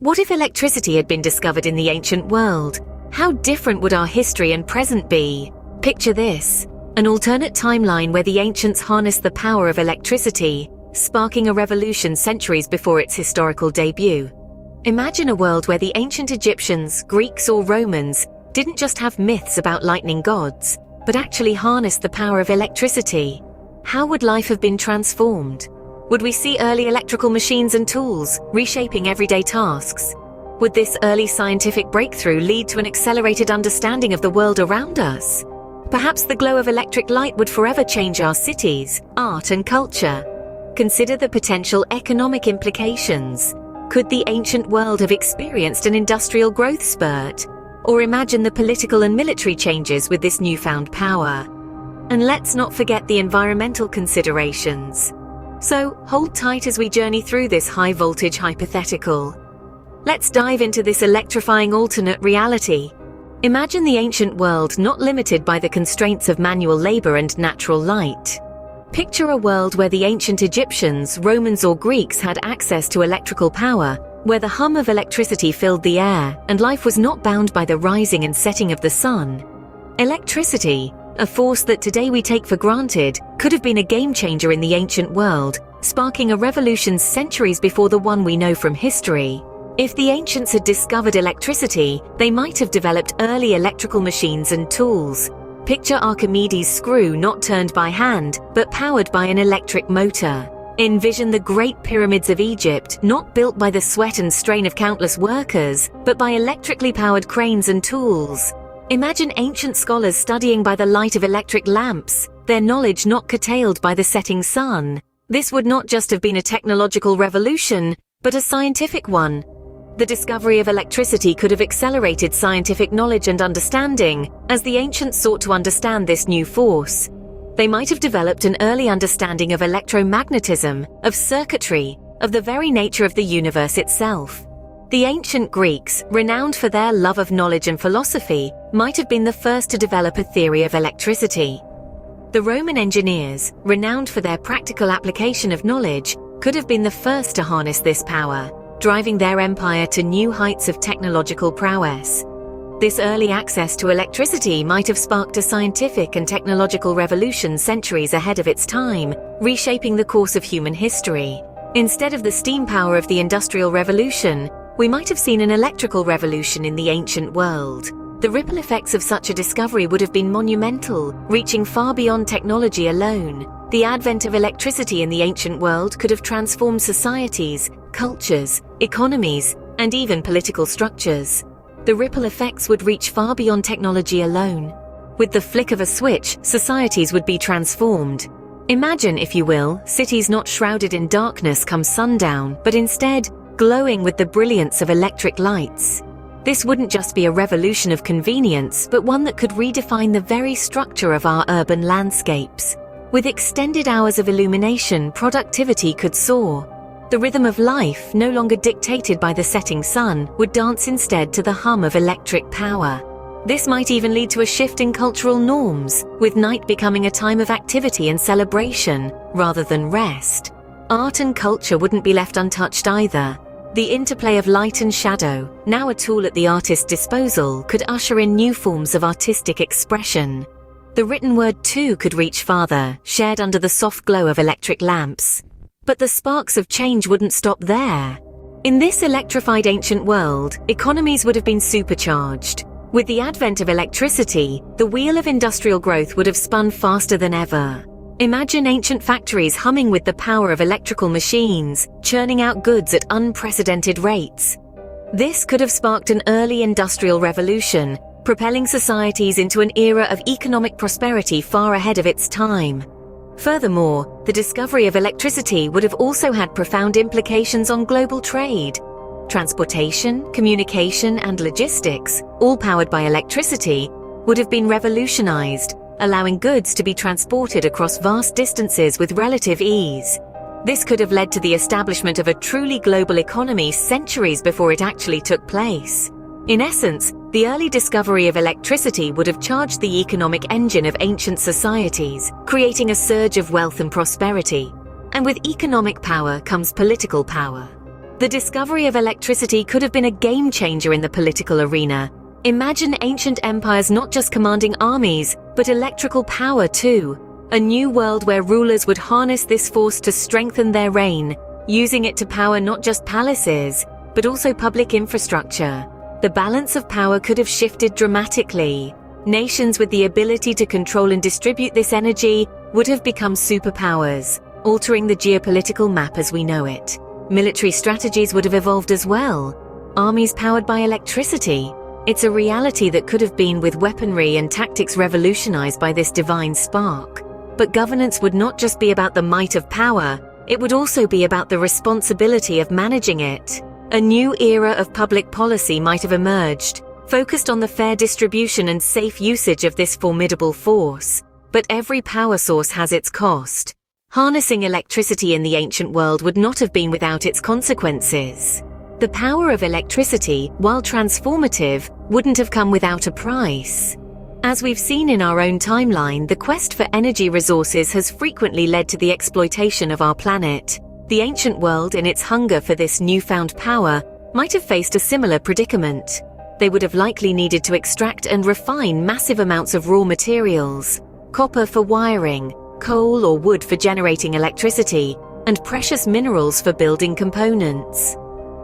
What if electricity had been discovered in the ancient world? How different would our history and present be? Picture this, an alternate timeline where the ancients harnessed the power of electricity, sparking a revolution centuries before its historical debut. Imagine a world where the ancient Egyptians, Greeks, or Romans didn't just have myths about lightning gods, but actually harnessed the power of electricity. How would life have been transformed? Would we see early electrical machines and tools reshaping everyday tasks? Would this early scientific breakthrough lead to an accelerated understanding of the world around us? Perhaps the glow of electric light would forever change our cities, art, and culture. Consider the potential economic implications. Could the ancient world have experienced an industrial growth spurt? Or imagine the political and military changes with this newfound power. And let's not forget the environmental considerations. So, hold tight as we journey through this high-voltage hypothetical. Let's dive into this electrifying alternate reality. Imagine the ancient world not limited by the constraints of manual labor and natural light. Picture a world where the ancient Egyptians, Romans, or Greeks had access to electrical power, where the hum of electricity filled the air and life was not bound by the rising and setting of the sun. Electricity, a force that today we take for granted, could have been a game-changer in the ancient world, sparking a revolution centuries before the one we know from history. If the ancients had discovered electricity, they might have developed early electrical machines and tools. Picture Archimedes' screw not turned by hand, but powered by an electric motor. Envision the Great Pyramids of Egypt, not built by the sweat and strain of countless workers, but by electrically powered cranes and tools. Imagine ancient scholars studying by the light of electric lamps, their knowledge not curtailed by the setting sun. This would not just have been a technological revolution, but a scientific one. The discovery of electricity could have accelerated scientific knowledge and understanding, as the ancients sought to understand this new force. They might have developed an early understanding of electromagnetism, of circuitry, of the very nature of the universe itself. The ancient Greeks, renowned for their love of knowledge and philosophy, might have been the first to develop a theory of electricity. The Roman engineers, renowned for their practical application of knowledge, could have been the first to harness this power, driving their empire to new heights of technological prowess. This early access to electricity might have sparked a scientific and technological revolution centuries ahead of its time, reshaping the course of human history. Instead of the steam power of the Industrial Revolution, we might have seen an electrical revolution in the ancient world. The ripple effects of such a discovery would have been monumental, reaching far beyond technology alone. The advent of electricity in the ancient world could have transformed societies, cultures, economies, and even political structures. The ripple effects would reach far beyond technology alone. With the flick of a switch, societies would be transformed. Imagine, if you will, cities not shrouded in darkness come sundown, but instead glowing with the brilliance of electric lights. This wouldn't just be a revolution of convenience, but one that could redefine the very structure of our urban landscapes. With extended hours of illumination, productivity could soar. The rhythm of life, no longer dictated by the setting sun, would dance instead to the hum of electric power. This might even lead to a shift in cultural norms, with night becoming a time of activity and celebration, rather than rest. Art and culture wouldn't be left untouched either. The interplay of light and shadow, now a tool at the artist's disposal, could usher in new forms of artistic expression. The written word too could reach farther, shared under the soft glow of electric lamps. But the sparks of change wouldn't stop there. In this electrified ancient world, economies would have been supercharged. With the advent of electricity, the wheel of industrial growth would have spun faster than ever. Imagine ancient factories humming with the power of electrical machines, churning out goods at unprecedented rates. This could have sparked an early industrial revolution, propelling societies into an era of economic prosperity far ahead of its time. Furthermore, the discovery of electricity would have also had profound implications on global trade. Transportation, communication, and logistics, all powered by electricity, would have been revolutionized, allowing goods to be transported across vast distances with relative ease. This could have led to the establishment of a truly global economy centuries before it actually took place. In essence, the early discovery of electricity would have charged the economic engine of ancient societies, creating a surge of wealth and prosperity. And with economic power comes political power. The discovery of electricity could have been a game changer in the political arena. Imagine ancient empires not just commanding armies, but electrical power too. A new world where rulers would harness this force to strengthen their reign, using it to power not just palaces, but also public infrastructure. The balance of power could have shifted dramatically. Nations with the ability to control and distribute this energy would have become superpowers, altering the geopolitical map as we know it. Military strategies would have evolved as well. Armies powered by electricity. It's a reality that could have been with weaponry and tactics revolutionized by this divine spark. But governance would not just be about the might of power, it would also be about the responsibility of managing it. A new era of public policy might have emerged, focused on the fair distribution and safe usage of this formidable force. But every power source has its cost. Harnessing electricity in the ancient world would not have been without its consequences. The power of electricity, while transformative, wouldn't have come without a price. As we've seen in our own timeline, the quest for energy resources has frequently led to the exploitation of our planet. The ancient world, in its hunger for this newfound power, might have faced a similar predicament. They would have likely needed to extract and refine massive amounts of raw materials, copper for wiring, coal or wood for generating electricity, and precious minerals for building components.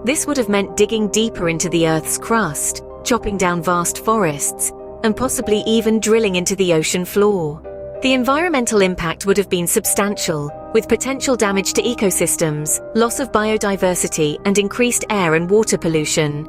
This would have meant digging deeper into the Earth's crust, chopping down vast forests, and possibly even drilling into the ocean floor. The environmental impact would have been substantial, with potential damage to ecosystems, loss of biodiversity, and increased air and water pollution.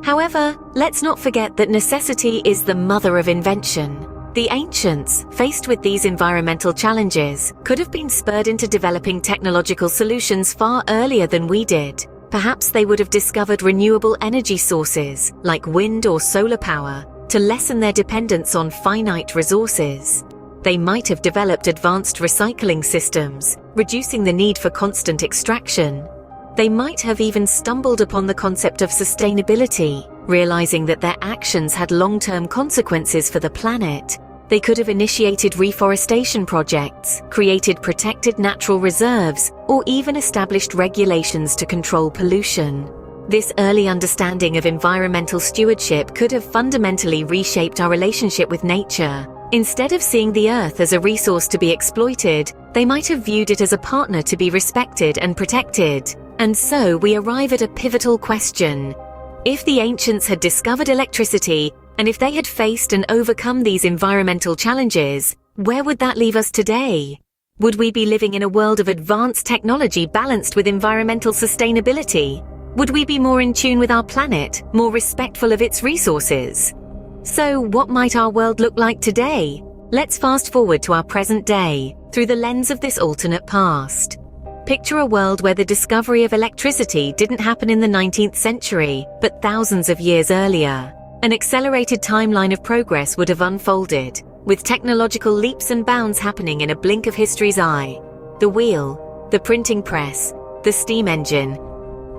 However, let's not forget that necessity is the mother of invention. The ancients, faced with these environmental challenges, could have been spurred into developing technological solutions far earlier than we did. Perhaps they would have discovered renewable energy sources, like wind or solar power, to lessen their dependence on finite resources. They might have developed advanced recycling systems, reducing the need for constant extraction. They might have even stumbled upon the concept of sustainability, realizing that their actions had long-term consequences for the planet. They could have initiated reforestation projects, created protected natural reserves, or even established regulations to control pollution. This early understanding of environmental stewardship could have fundamentally reshaped our relationship with nature. Instead of seeing the Earth as a resource to be exploited, they might have viewed it as a partner to be respected and protected. And so we arrive at a pivotal question. If the ancients had discovered electricity, and if they had faced and overcome these environmental challenges, where would that leave us today? Would we be living in a world of advanced technology balanced with environmental sustainability? Would we be more in tune with our planet, more respectful of its resources? So, what might our world look like today? Let's fast forward to our present day, through the lens of this alternate past. Picture a world where the discovery of electricity didn't happen in the 19th century, but thousands of years earlier. An accelerated timeline of progress would have unfolded, with technological leaps and bounds happening in a blink of history's eye. The wheel, the printing press, the steam engine.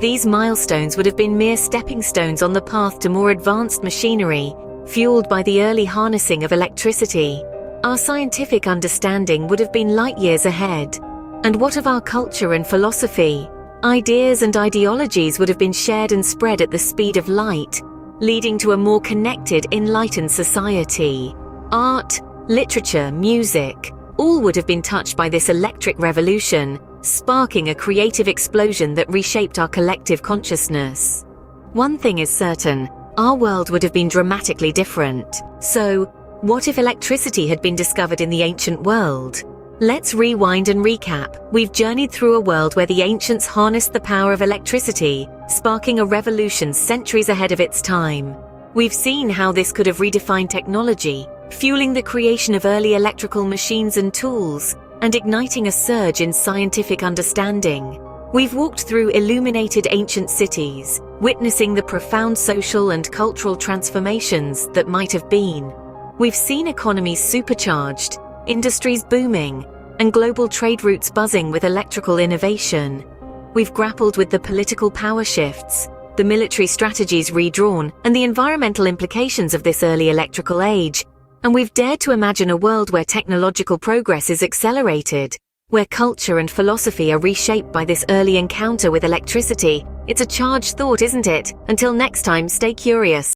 These milestones would have been mere stepping stones on the path to more advanced machinery, fueled by the early harnessing of electricity. Our scientific understanding would have been light years ahead. And what of our culture and philosophy? Ideas and ideologies would have been shared and spread at the speed of light, leading to a more connected, enlightened society. Art, literature, music, all would have been touched by this electric revolution, sparking a creative explosion that reshaped our collective consciousness. One thing is certain, our world would have been dramatically different. So, what if electricity had been discovered in the ancient world? Let's rewind and recap. We've journeyed through a world where the ancients harnessed the power of electricity, sparking a revolution centuries ahead of its time. We've seen how this could have redefined technology, fueling the creation of early electrical machines and tools, and igniting a surge in scientific understanding. We've walked through illuminated ancient cities, witnessing the profound social and cultural transformations that might have been. We've seen economies supercharged, industries booming, and global trade routes buzzing with electrical innovation. We've grappled with the political power shifts, the military strategies redrawn, and the environmental implications of this early electrical age. And we've dared to imagine a world where technological progress is accelerated, where culture and philosophy are reshaped by this early encounter with electricity. It's a charged thought, isn't it? Until next time, stay curious.